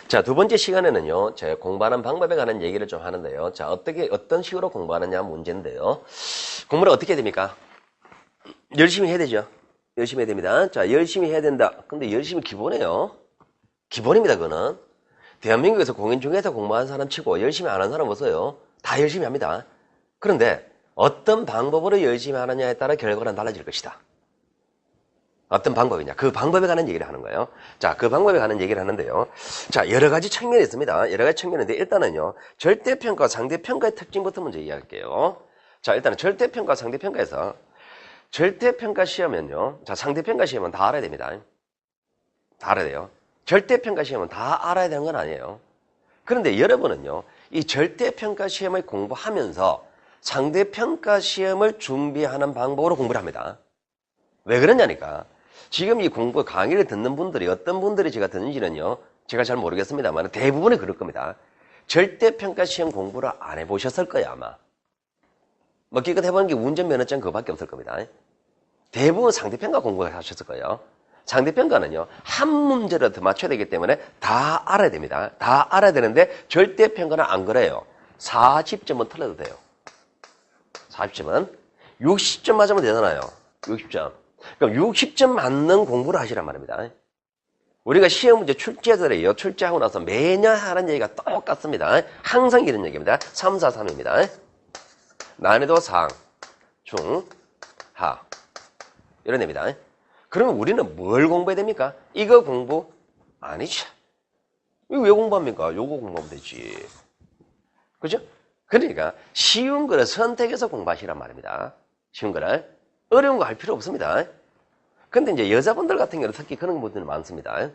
자, 두 번째 시간에는요, 제가 공부하는 방법에 관한 얘기를 좀 하는데요. 자, 어떤 식으로 공부하느냐 문제인데요. 공부를 어떻게 해야 됩니까? 열심히 해야 되죠. 열심히 해야 됩니다. 자, 열심히 해야 된다. 근데 열심히 기본이에요. 기본입니다, 그거는. 대한민국에서 공인 중개사 공부하는 사람 치고 열심히 안 하는 사람 없어요. 다 열심히 합니다. 그런데 어떤 방법으로 열심히 하느냐에 따라 결과는 달라질 것이다. 어떤 방법이냐. 그 방법에 관한 얘기를 하는 거예요. 자, 그 방법에 관한 얘기를 하는데요. 자, 여러 가지 측면이 있습니다. 여러 가지 측면인데 일단은요. 절대평가, 상대평가의 특징부터 먼저 이야기할게요. 자, 일단은 절대평가, 상대평가에서 절대평가 시험은요. 자, 상대평가 시험은 다 알아야 됩니다. 다 알아야 돼요. 절대평가 시험은 다 알아야 되는 건 아니에요. 그런데 여러분은요. 이 절대평가 시험을 공부하면서 상대평가 시험을 준비하는 방법으로 공부를 합니다. 왜 그러냐니까. 지금 이 공부 강의를 듣는 분들이 어떤 분들이 제가 듣는지는요. 제가 잘 모르겠습니다만 대부분이 그럴 겁니다. 절대평가 시험 공부를 안 해보셨을 거예요 아마. 뭐 기껏 해보는 게 운전면허증 그거밖에 없을 겁니다. 대부분 상대평가 공부를 하셨을 거예요. 상대평가는요. 한 문제를 더 맞춰야 되기 때문에 다 알아야 됩니다. 다 알아야 되는데 절대평가는 안 그래요. 40점은 틀려도 돼요. 40점은 60점 맞으면 되잖아요. 60점. 그럼 60점 맞는 공부를 하시란 말입니다. 우리가 시험 문제 출제하더래요. 출제하고 나서 매년 하는 얘기가 똑같습니다. 항상 이런 얘기입니다. 3, 4, 3입니다. 난이도 상, 중, 하. 이런 얘기입니다. 그러면 우리는 뭘 공부해야 됩니까? 이거 공부? 아니죠. 이거 왜 공부합니까? 요거 공부하면 되지. 그죠? 그러니까 쉬운 거를 선택해서 공부하시란 말입니다. 쉬운 거를. 어려운 거 할 필요 없습니다. 근데 이제 여자분들 같은 경우는 특히 그런 분들이 많습니다.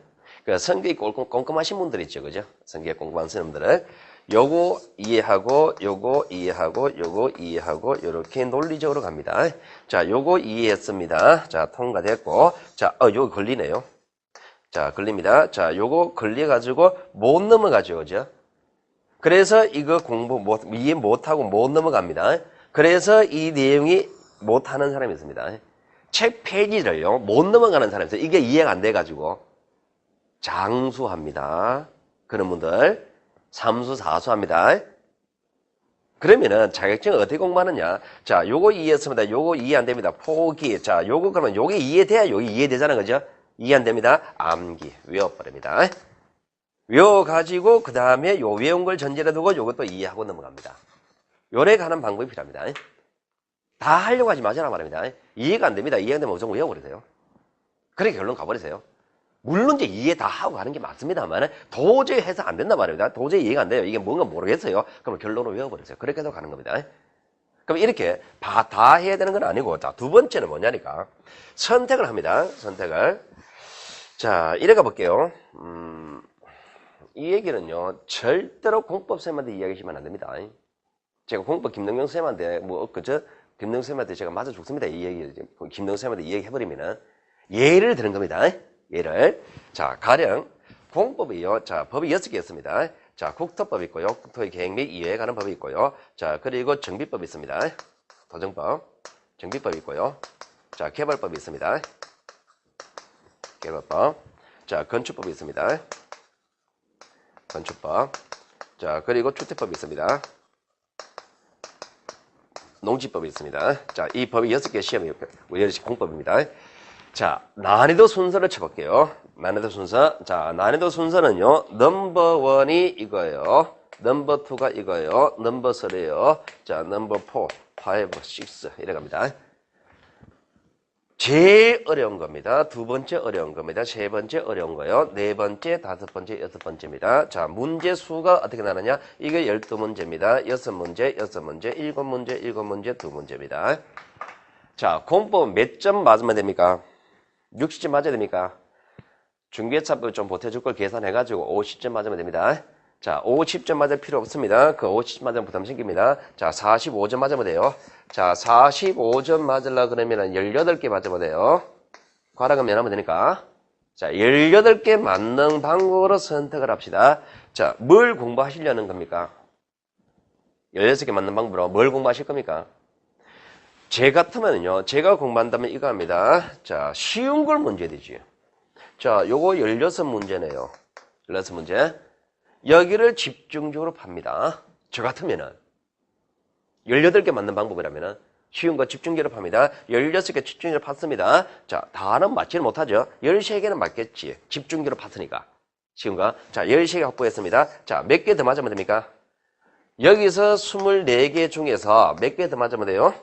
그러니까 성격이 꼼꼼하신 분들 있죠. 그죠? 성격이 꼼꼼한 사람들은 요거 이해하고, 요거 이해하고, 요거 이해하고, 요렇게 논리적으로 갑니다. 자, 요거 이해했습니다. 자, 통과됐고. 자, 요거 걸리네요. 자, 걸립니다. 자, 요거 걸려가지고 못 넘어가죠. 그죠? 그래서 이거 이해 못하고 못 넘어갑니다. 그래서 이 내용이 못하는 사람이 있습니다. 책 페이지를요, 못 넘어가는 사람이 있어요. 이게 이해가 안 돼가지고. 장수합니다. 그런 분들. 삼수, 사수합니다. 그러면은 자격증을 어떻게 공부하느냐. 자, 요거 이해했습니다. 요거 이해 안 됩니다. 포기. 자, 요거 그러면 요게 이해돼야 요게 이해되잖아. 그죠? 이해 안 됩니다. 암기. 외워버립니다. 외워가지고, 그 다음에 요 외운 걸 전제로 두고 요것도 이해하고 넘어갑니다. 요래 가는 방법이 필요합니다. 다 하려고 하지 마시라 말입니다. 이해가 안 됩니다. 이해가 안 되면 우선 외워버리세요. 그렇게 결론 가버리세요. 물론 이제 이해 다 하고 가는 게 맞습니다만 도저히 해서 안 된단 말입니다. 도저히 이해가 안 돼요. 이게 뭔가 모르겠어요. 그럼 결론을 외워버리세요. 그렇게 해서 가는 겁니다. 그럼 이렇게 다 해야 되는 건 아니고, 자, 두 번째는 뭐냐니까. 선택을 합니다. 선택을. 자, 이래 가볼게요. 이 얘기는요, 절대로 공법쌤한테 이야기하시면 안 됩니다. 제가 공법 김동경 쌤한테, 김동경 쌤한테 제가 맞아 죽습니다. 이 얘기, 김동경 쌤한테 이 얘기 해버리면은. 예를 드는 겁니다. 예를. 자, 가령, 공법이요. 자, 법이 6개 있습니다. 자, 국토법 있고요. 국토의 계획 및 이해에 관한 법이 있고요. 자, 그리고 정비법이 있습니다. 도정법, 정비법이 있고요. 자, 개발법이 있습니다. 개발법. 자, 건축법이 있습니다. 건축법. 자, 그리고 주택법이 있습니다. 농지법이 있습니다. 자, 이 법이 6개 시험이 공법입니다. 자, 난이도 순서를 쳐볼게요. 난이도 순서. 자, 난이도 순서는요, 넘버 1이 이거예요. 넘버 2가 이거예요. 넘버 3예요. 자, 넘버 4, 5, 6 이래 갑니다. 제일 어려운 겁니다. 두 번째 어려운 겁니다. 세 번째 어려운 거요. 네 번째, 다섯 번째, 여섯 번째입니다. 자, 문제 수가 어떻게 나느냐? 이게 12문제입니다. 6문제, 6문제, 7문제, 7문제, 2문제입니다. 자, 공법 몇 점 맞으면 됩니까? 60점 맞아야 됩니까? 중개차법 좀 보태줄 걸 계산해가지고 50점 맞으면 됩니다. 자, 50점 맞을 필요 없습니다. 그 50점 맞으면 부담 생깁니다. 자, 45점 맞으면 돼요. 자, 45점 맞으려 그러면 18개 맞으면 돼요. 과락은 면하면 되니까. 자, 18개 맞는 방법으로 선택을 합시다. 자, 뭘 공부하시려는 겁니까? 16개 맞는 방법으로 뭘 공부하실 겁니까? 제 같으면요, 제가 공부한다면 이거 합니다. 자, 쉬운 걸 문제 되지. 자, 요거 16문제네요. 16문제. 여기를 집중적으로 팝니다. 저 같으면은 18개 맞는 방법이라면은 쉬운 거 집중적으로 팝니다. 16개 집중적으로 팠습니다. 자, 다는 맞지는 못하죠. 13개는 맞겠지. 집중적으로 팠으니까. 쉬운 거. 자, 13개 확보했습니다. 자, 몇 개 더 맞으면 됩니까? 여기서 24개 중에서 몇 개 더 맞으면 돼요?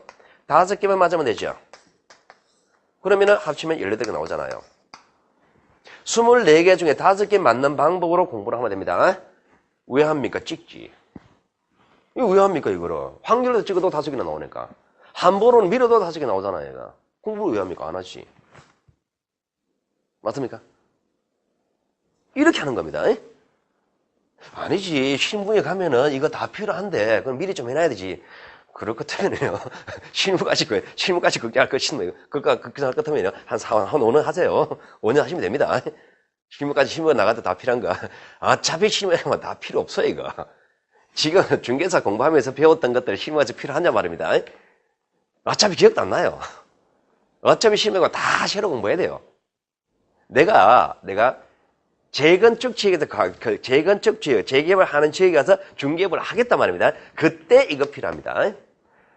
5개만 맞으면 되죠. 그러면은 합치면 18개 나오잖아요. 24개 중에 5개 맞는 방법으로 공부를 하면 됩니다. 왜 합니까? 찍지. 이거 왜 합니까, 이거를? 확률로 찍어도 5개나 나오니까. 한 번은 밀어도 5개 나오잖아요, 얘가. 공부를 왜 합니까? 안 하지. 맞습니까? 이렇게 하는 겁니다. 아니지. 신부에 가면은 이거 다 필요한데, 그럼 미리 좀 해놔야 되지. 그럴 것 같으면요. 실무까지 극대할 것 신부, 극할 것 같으면요. 한 5년 하세요. 5년 하시면 됩니다. 실무가 나가도 다 필요한 거. 어차피 실무에 가면 다 필요 없어요, 이거. 지금 중개사 공부하면서 배웠던 것들 실무가 필요하냐 말입니다. 어차피 기억도 안 나요. 어차피 실무가 다 새로 공부해야 돼요. 내가 재건축 지역에서 재건축 지역, 재개발하는 지역에 가서 중개업을 하겠단 말입니다. 그때 이거 필요합니다.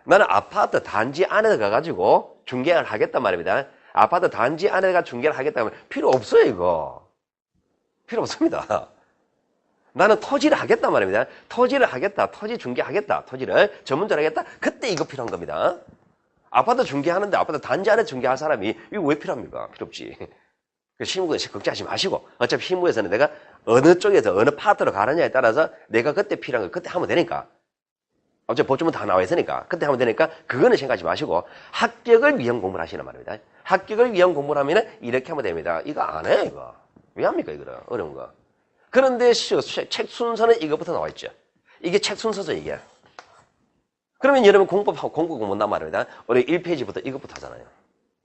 나는 아파트 단지 안에 가가지고 중개를 하겠단 말입니다. 아파트 단지 안에가 중개를 하겠다면 필요 없어요, 이거. 필요 없습니다. 나는 토지를 하겠단 말입니다. 토지를 하겠다, 토지 중개하겠다, 토지를 전문적으로 하겠다. 그때 이거 필요한 겁니다. 아파트 중개하는데 아파트 단지 안에 중개할 사람이 이거 왜 필요합니까? 필요 없지. 실무에서 걱정하지 마시고 어차피 실무에서는 내가 어느 쪽에서 어느 파트로 가느냐에 따라서 내가 그때 필요한 거 그때 하면 되니까 어차피 보충은 다 나와 있으니까 그때 하면 되니까 그거는 생각하지 마시고 합격을 위한 공부를 하시는 말입니다. 합격을 위한 공부를 하면 이렇게 하면 됩니다. 이거 안 해, 이거. 왜 합니까, 이거를? 어려운 거. 그런데 책 순서는 이것부터 나와 있죠. 이게 책 순서죠, 이게. 그러면 여러분 공부 공부한단 말입니다. 우리 1페이지부터 이것부터 하잖아요.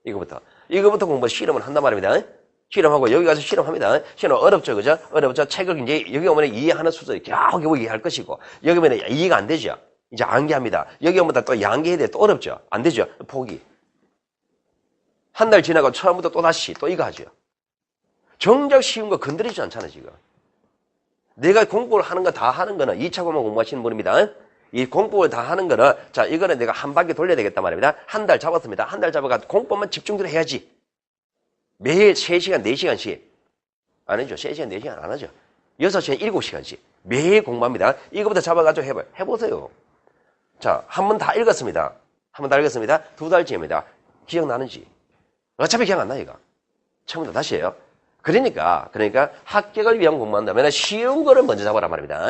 이거부터 공부 실험을 한단 말입니다. 실험하고 여기 가서 실험합니다. 실험 어렵죠, 그죠? 어렵죠. 책을 이제 여기 오면 이해하는 수준을 겨우 이해할 것이고 여기 오면 이해가 안 되죠. 이제 암기합니다. 여기 오면 또 양기해야 돼. 또 어렵죠. 안 되죠. 포기. 한 달 지나고 처음부터 또 다시 또 이거 하죠. 정작 쉬운 거 건드리지 않잖아요, 지금. 내가 공부를 하는 거 다 하는 거는 2차 과목 공부하시는 분입니다. 이 공부를 다 하는 거는 자 이거는 내가 한 바퀴 돌려야 되겠단 말입니다. 한 달 잡았습니다. 한 달 잡아가 공부만 집중적으로 해야지. 매일 3시간, 4시간씩. 아니죠. 3시간, 4시간 안 하죠. 6시간, 7시간씩. 매일 공부합니다. 이거부터 잡아가지고 해보세요. 자, 한 번 다 읽었습니다. 두 달째입니다. 기억나는지? 어차피 기억 안 나요, 이거. 처음부터 다시 해요. 그러니까 합격을 위한 공부한다면 쉬운 거를 먼저 잡아라 말입니다.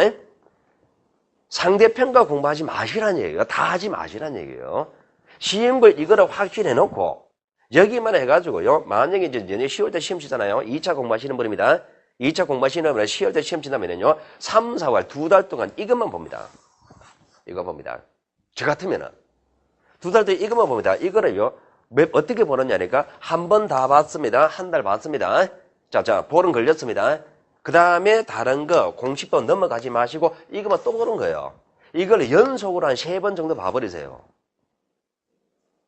상대편과 공부하지 마시라는 얘기예요. 다 하지 마시라는 얘기예요. 쉬운 걸 이거를 확실히 해놓고 여기만 해가지고요. 만약에 이제 10월달 시험 치잖아요. 2차 공부하시는 분입니다. 2차 공부하시는 분은 10월달 시험 친다면요. 3, 4월 2달 동안 이것만 봅니다. 이거 봅니다. 저 같으면은 2달 동안 이것만 봅니다. 이거를요. 어떻게 보느냐니까 한 번 다 봤습니다. 한 달 봤습니다. 자, 보름 걸렸습니다. 그 다음에 다른 거 공식도 넘어가지 마시고 이것만 또 보는 거예요. 이걸 연속으로 한 3번 정도 봐버리세요.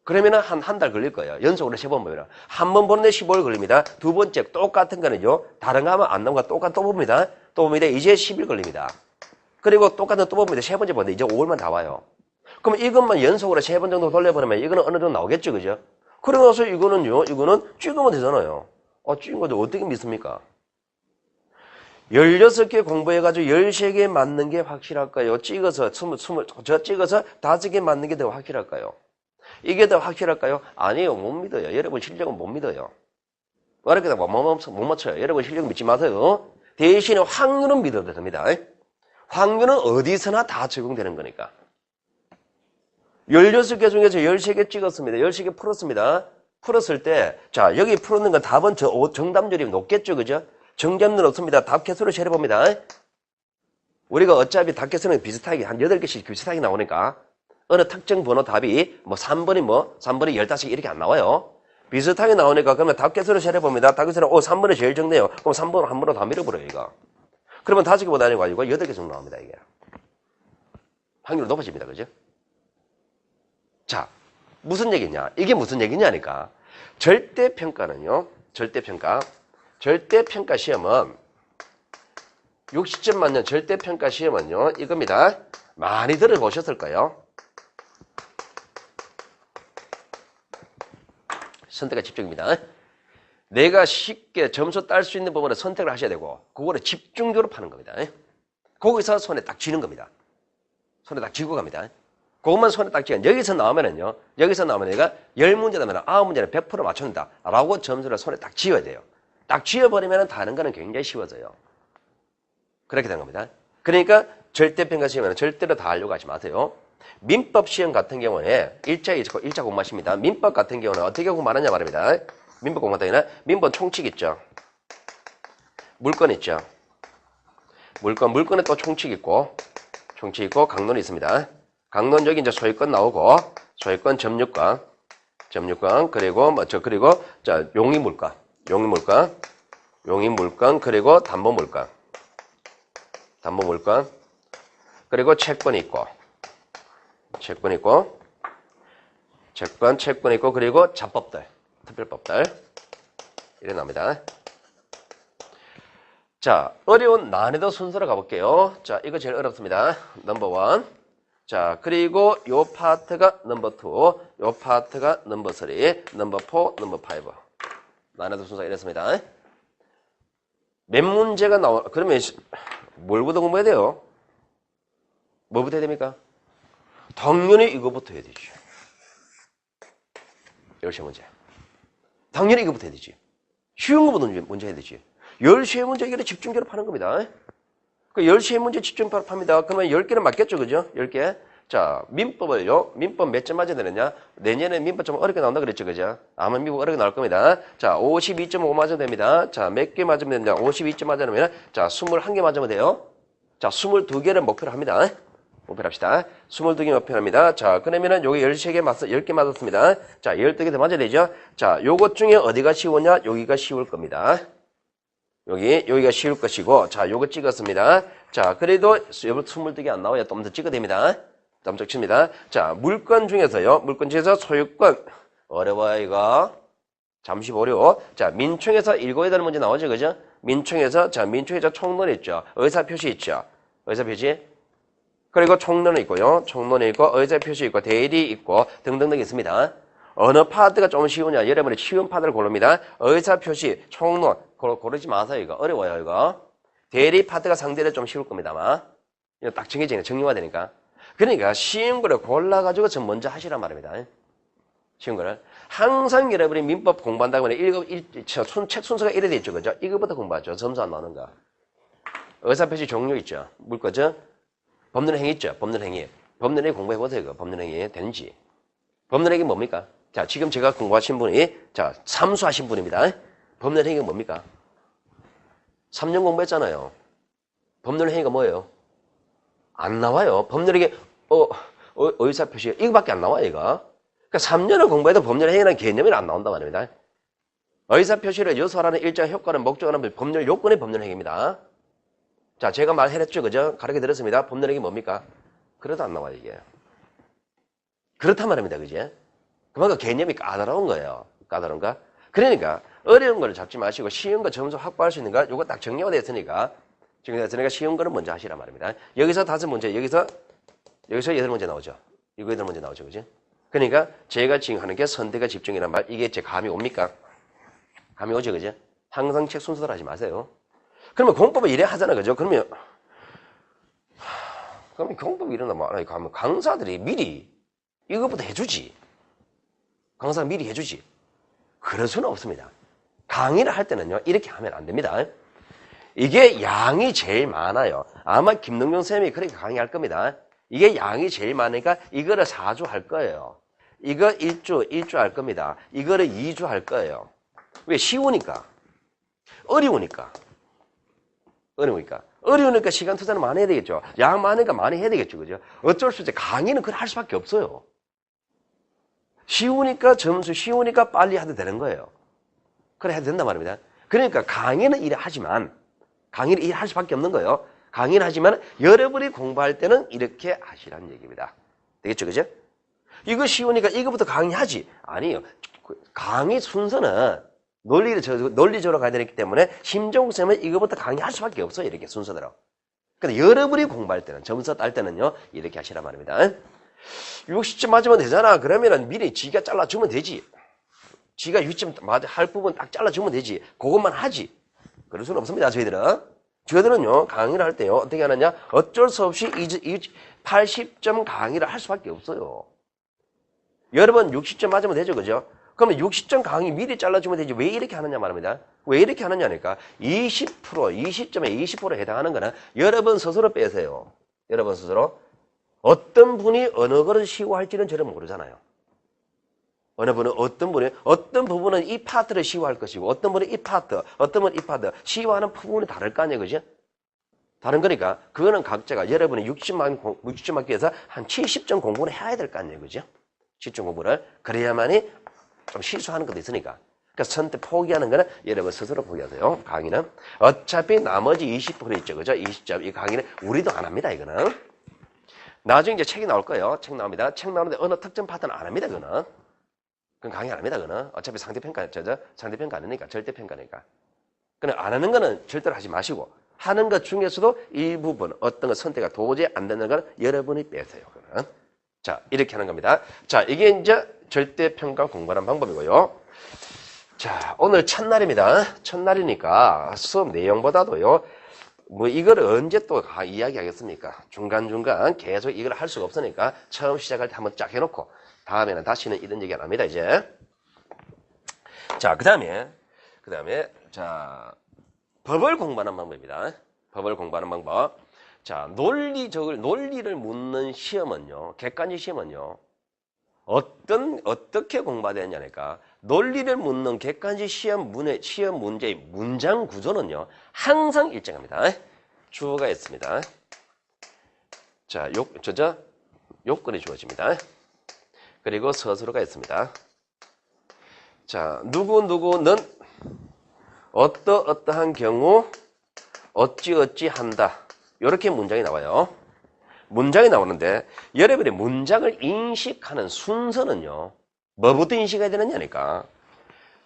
그러면은 한 달 걸릴 거예요. 연속으로 3번 보면. 한 번 보는데 15일 걸립니다. 두 번째 똑같은 거는요. 다른 거 하면 안 나온 거 똑같이 또 봅니다. 이제 10일 걸립니다. 그리고 똑같은 또 봅니다. 3번째 보는데 이제 5일만 다 와요. 그럼 이것만 연속으로 3번 정도 돌려보내면 이거는 어느 정도 나오겠죠, 그죠? 그러고 나서 이거는 찍으면 되잖아요. 찍은 것도 어떻게 믿습니까? 16개 공부해가지고 13개 맞는 게 확실할까요? 찍어서 5개 맞는 게 더 확실할까요? 이게 더 확실할까요? 아니에요. 못 믿어요. 여러분 실력은 못 믿어요. 어렵게 못 맞춰요. 여러분 실력 믿지 마세요. 대신에 확률은 믿어도 됩니다. 확률은 어디서나 다 적용되는 거니까. 16개 중에서 13개 찍었습니다. 13개 풀었습니다. 풀었을 때, 자, 여기 풀었는 건 답은 정답률이 높겠죠, 그죠? 정답률 없습니다. 답 개수를 세려봅니다. 우리가 어차피 답 개수는 비슷하게, 한 8개씩 비슷하게 나오니까, 어느 특정 번호 답이, 3번이 15개 이렇게 안 나와요. 비슷하게 나오니까, 그러면 답 개수를 세려봅니다. 답 개수는, 3번이 제일 적네요. 그럼 3번을 한 번으로 다 밀어버려요, 이거. 그러면 5개보다 아니고 8개 정도 나옵니다, 이게. 확률이 높아집니다, 그죠? 자, 무슨 얘기냐? 이게 무슨 얘기냐니까. 절대평가는요, 절대평가 시험은 60점 만점 절대평가 시험은요, 이겁니다. 많이 들어보셨을 거예요. 선택과 집중입니다. 내가 쉽게 점수 딸 수 있는 부분을 선택을 하셔야 되고, 그거를 집중적으로 파는 겁니다. 거기서 손에 딱 쥐는 겁니다. 손에 딱 쥐고 갑니다. 그것만 손에 딱 쥐고, 여기서 나오면은요, 여기서 나오면 내가 10문제 나면 9문제는 100% 맞춘다. 라고 점수를 손에 딱 쥐어야 돼요. 딱 쥐어버리면 다른 거는 굉장히 쉬워져요. 그렇게 된 겁니다. 그러니까 절대평가 시험에는 절대로 다 하려고 하지 마세요. 민법 시험 같은 경우에 1차 공부하십니다. 민법 같은 경우는 어떻게 공부하느냐 말입니다. 민법 공부할 때는 민법 총칙 있죠. 물권 있죠. 물권에 또 총칙 있고 강론이 있습니다. 강론 여기 이제 소유권 나오고 소유권 점유권 그리고 자 용의물권 그리고 담보물권 그리고 채권 있고 그리고 자법들 특별법들 이래 나옵니다. 자, 어려운 난이도 순서로 가볼게요. 자, 이거 제일 어렵습니다. 넘버 1. 자, 그리고 요 파트가 넘버 2, 요 파트가 넘버 3, 넘버 4, 넘버 5. 난이도 순서가 이랬습니다. 몇 문제가 그러면 뭘부터 공부해야 돼요? 뭐부터 해야 됩니까? 당연히 이거부터 해야 되지. 10문제. 당연히 이거부터 해야 되지. 쉬운 거부터 먼저 해야 되지. 10시의 문제 이거를 집중적으로 파는 겁니다. 그 10시의 문제 집중적으로 팝니다. 그러면 10개는 맞겠죠, 그죠? 10개. 자, 민법을요. 민법 몇 점 맞아야 되느냐? 내년에 민법 좀 어렵게 나온다 그랬죠, 그죠? 아마 민법 어렵게 나올 겁니다. 자, 52.5 맞으면 됩니다. 자, 몇 개 맞으면 되냐? 52점 맞으면, 자, 21개 맞으면 돼요. 자, 22개를 목표로 합니다. 목표로 합시다. 22개 목표로 합니다. 자, 그러면은 요게 10개 맞았습니다. 자, 12개 더 맞아야 되죠? 자, 요것 중에 어디가 쉬우냐? 여기가 쉬울 겁니다. 여기가 쉬울 것이고, 자, 요거 찍었습니다. 자, 그래도 22개 안 나와요. 좀 더 찍어야 됩니다. 좀 더 칩니다. 자, 물권 중에서 소유권. 어려워요, 이거. 잠시 보려. 자, 민총에서 읽어야 되는 문제 나오죠, 그죠? 민총에서 총론 있죠. 의사표시 있죠. 의사표시. 그리고 총론이 있고요. 총론이 있고, 의사표시 있고, 대리 있고, 등등등 있습니다. 어느 파트가 좀 쉬우냐? 여러분이 쉬운 파트를 고릅니다. 의사표시, 총론. 고르지 마세요, 이거. 어려워요, 이거. 대리 파트가 상대로 좀 쉬울 겁니다, 아마. 이거 딱 정리가 되니까. 그러니까 쉬운 거를 골라가지고 전 먼저 하시란 말입니다. 쉬운 거를. 항상 여러분이 민법 공부한다고 하면 책 순서가 이래 돼 있죠, 그죠? 이거부터 공부하죠. 점수 안 나오는 거. 의사표시 종류 있죠. 물거죠? 법률행위 있죠. 법률행위 공부해보세요, 이거. 법률행위 되는지. 법률행위 뭡니까? 자, 지금 제가 공부하신 분이, 자, 삼수하신 분입니다. 법률행위가 뭡니까? 3년 공부했잖아요. 법률행위가 뭐예요? 안 나와요. 법률행위, 의사표시, 이거밖에 안 나와요, 이거. 그러니까 3년을 공부해도 법률행위라는 개념이 안 나온단 말입니다. 의사표시를 요소하는 일정 효과는 목적하는 법률 요건의 법률행위입니다. 자, 제가 말해냈죠, 그죠? 가르쳐 드렸습니다. 법률행위 뭡니까? 그래도 안 나와요, 이게. 그렇단 말입니다, 그지? 그만큼 개념이 까다로운 거예요. 까다로운가? 그러니까 어려운 걸 잡지 마시고 쉬운 거 점수 확보할 수 있는 거 요거 딱 정리가 됐으니까 쉬운 거는 먼저 하시란 말입니다. 여기서 5문제, 여기서 8문제 나오죠. 이거 8문제 나오죠, 그지? 그러니까 제가 지금 하는 게 선택과 집중이란 말, 이게 제 감이 옵니까? 감이 오죠, 그죠? 항상 책 순서대로 하지 마세요. 그러면 공법을 이래 하잖아, 그죠? 그러면 공법이 이러면 강사들이 미리 이것부터 해주지. 강사가 미리 해주지. 그럴 수는 없습니다. 강의를 할 때는요, 이렇게 하면 안 됩니다. 이게 양이 제일 많아요. 아마 김능용 선생님이 그렇게 강의할 겁니다. 이게 양이 제일 많으니까 이거를 4주 할 거예요. 이거 1주 할 겁니다. 이거를 2주 할 거예요. 왜? 쉬우니까. 어려우니까 시간 투자는 많이 해야 되겠죠. 양 많으니까 많이 해야 되겠죠, 그죠? 어쩔 수 없이 강의는 그걸 할 수밖에 없어요. 쉬우니까 쉬우니까 빨리 해도 되는 거예요. 그래 해도 된단 말입니다. 그러니까 강의는 일하지만 강의를 일할 수밖에 없는 거예요. 강의를 하지만 여러분이 공부할 때는 이렇게 하시라는 얘기입니다. 되겠죠, 그죠? 이거 쉬우니까 이거부터 강의하지. 아니에요. 강의 순서는 논리적으로 가야 되기 때문에 심정쌤은 이거부터 강의할 수밖에 없어요. 이렇게 순서대로. 근데 여러분이 공부할 때는, 점수 딸 때는요, 이렇게 하시란 말입니다. 60점 맞으면 되잖아. 그러면은 미리 지가 잘라주면 되지. 지가 60점 할 부분 딱 잘라주면 되지. 그것만 하지. 그럴 수는 없습니다. 저희들은요, 강의를 할 때요, 어떻게 하느냐? 어쩔 수 없이 80점 강의를 할 수밖에 없어요. 여러분 60점 맞으면 되죠, 그죠? 그러면 60점 강의 미리 잘라주면 되지. 왜 이렇게 하느냐 말입니다. 왜 이렇게 하느냐니까 20점에 20% 해당하는 거는 여러분 스스로 빼세요. 여러분 스스로. 어떤 분이 어느 것을 시효할지는 저는 모르잖아요. 어느 분은 어떤 부분은 이 파트를 시효할 것이고 어떤 분은 이 파트, 어떤 분은 이 파트. 시효하는 부분이 다를 거 아니에요, 그죠? 다른 거니까 그거는 각자가 여러분이 60점 맞기 위해서 한 70점 공부를 해야 될 거 아니에요, 그죠? 70점 공부를. 그래야만이 좀 실수하는 것도 있으니까. 그러니까 선택 포기하는 거는 여러분 스스로 포기하세요. 강의는. 어차피 나머지 20% 있죠. 그죠? 20점. 이 강의는 우리도 안 합니다. 이거는. 나중에 이제 책이 나올 거예요. 책 나옵니다. 책 나오는데 어느 특정 파트는 안 합니다. 그거는. 그건 강의 안 합니다. 그거는. 어차피 상대평가 아니니까. 절대평가니까. 그냥 안 하는 거는 절대로 하지 마시고 하는 것 중에서도 일부분 어떤 거 선택이 도저히 안 되는 건 여러분이 빼세요. 그거는. 자, 이렇게 하는 겁니다. 자, 이게 이제 절대평가 공부하는 방법이고요. 자, 오늘 첫날입니다. 첫날이니까 수업 내용보다도요, 뭐 이걸 언제 또 이야기하겠습니까? 중간중간 계속 이걸 할 수가 없으니까 처음 시작할 때 한번 쫙 해놓고 다음에는 다시는 이런 얘기 안 합니다, 이제. 자, 그 다음에, 자, 법을 공부하는 방법입니다. 법을 공부하는 방법. 자, 논리를 묻는 시험은요, 객관식 시험은요, 어떻게 공부가 되느냐니까, 논리를 묻는 객관식 시험 문제의 문장 구조는요, 항상 일정합니다. 주어가 있습니다. 자, 요건이 주어집니다. 그리고 서술어가 있습니다. 자, 누구는 어떠한 경우 어찌 한다. 이렇게 문장이 나와요. 문장이 나오는데 여러분이 문장을 인식하는 순서는요. 뭐부터 인식해야 되느냐니까.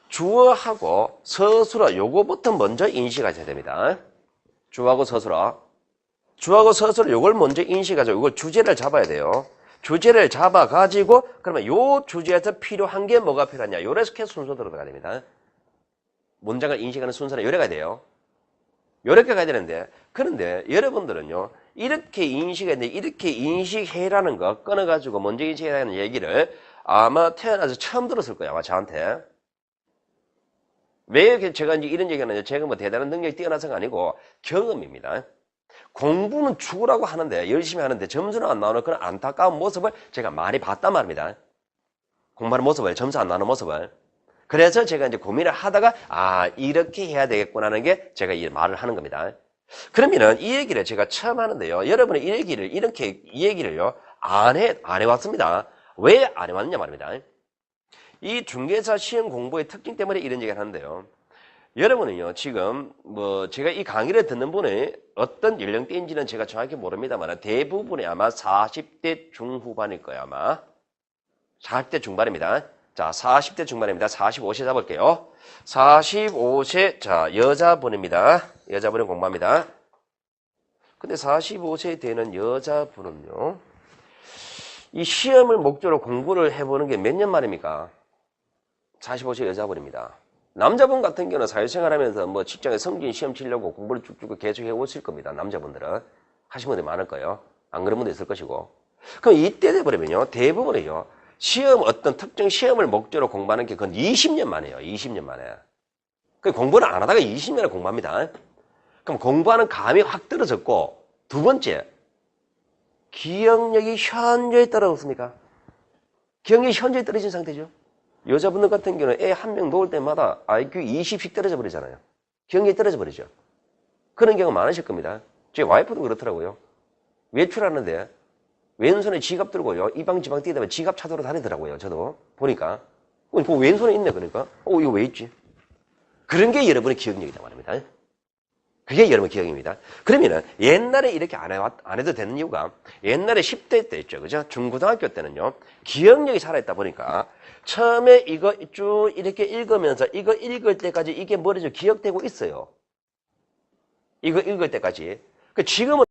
주어하고 서술어 요거부터 먼저 인식하셔야 됩니다. 주어하고 서술어. 주어하고 서술어 요걸 먼저 인식하죠. 이걸 주제를 잡아야 돼요. 주제를 잡아가지고 그러면 요 주제에서 필요한 게 뭐가 필요하냐. 요렇게 순서대로 가야 됩니다. 문장을 인식하는 순서는 요래 가야 돼요. 요렇게 가야 되는데 그런데 여러분들은요. 이렇게 인식해야 돼. 이렇게 인식해라는 거 끊어가지고 먼저 인식해라는 얘기를 아마 태어나서 처음 들었을 거예요. 아마 저한테. 왜 제가 이제 이런 얘기하느냐. 제가 뭐 대단한 능력이 뛰어나서가 아니고 경험입니다. 공부는 죽으라고 하는데 열심히 하는데 점수는 안 나오는 그런 안타까운 모습을 제가 많이 봤단 말입니다. 공부하는 모습을, 점수 안 나오는 모습을. 그래서 제가 이제 고민을 하다가 이렇게 해야 되겠구나 하는 게 제가 이 말을 하는 겁니다. 그러면은 이 얘기를 제가 처음 하는데요. 여러분은 이 얘기를요 안 해왔습니다. 왜 안 해왔느냐 말입니다. 이 중개사 시험 공부의 특징 때문에 이런 얘기를 하는데요. 여러분은요 지금 뭐 제가 이 강의를 듣는 분이 어떤 연령대인지는 제가 정확히 모릅니다만 대부분이 아마 40대 중후반일 거예요. 아마 40대 중반입니다. 자, 40대 중반입니다. 45세 잡을게요. 45세, 자, 여자분입니다. 여자분은 공부합니다. 근데 45세 되는 여자분은요, 이 시험을 목적으로 공부를 해보는 게 몇 년 만입니까? 45세 여자분입니다. 남자분 같은 경우는 사회생활 하면서 뭐 직장에 성진 시험 치려고 공부를 쭉쭉 계속 해오실 겁니다. 남자분들은. 하신 분들이 많을 거예요. 안 그런 분도 있을 것이고. 그럼 이때 돼버리면요, 대부분이요, 어떤 특정 시험을 목적으로 공부하는 게 그건 20년 만이에요. 20년 만에. 공부를 안 하다가 20년을 공부합니다. 그럼 공부하는 감이 확 떨어졌고, 두 번째, 기억력이 현저히 떨어졌습니까? 기억력이 현저히 떨어진 상태죠. 여자분들 같은 경우는 애 한 명 놓을 때마다 IQ 20씩 떨어져 버리잖아요. 기억력이 떨어져 버리죠. 그런 경우 많으실 겁니다. 제 와이프도 그렇더라고요. 외출하는데 왼손에 지갑 들고요. 이방지방 뛰다가 지갑 찾으러 다니더라고요. 저도 보니까. 그 왼손에 있네. 그러니까. 이거 왜 있지? 그런 게 여러분의 기억력이다 말입니다. 그게 여러분 기억입니다. 그러면은 옛날에 이렇게 안 해도 되는 이유가 옛날에 10대 때 있죠. 그죠? 중고등학교 때는요. 기억력이 살아있다 보니까 처음에 이거 쭉 이렇게 읽으면서 이거 읽을 때까지 이게 머리에 기억되고 있어요. 이거 읽을 때까지. 지금은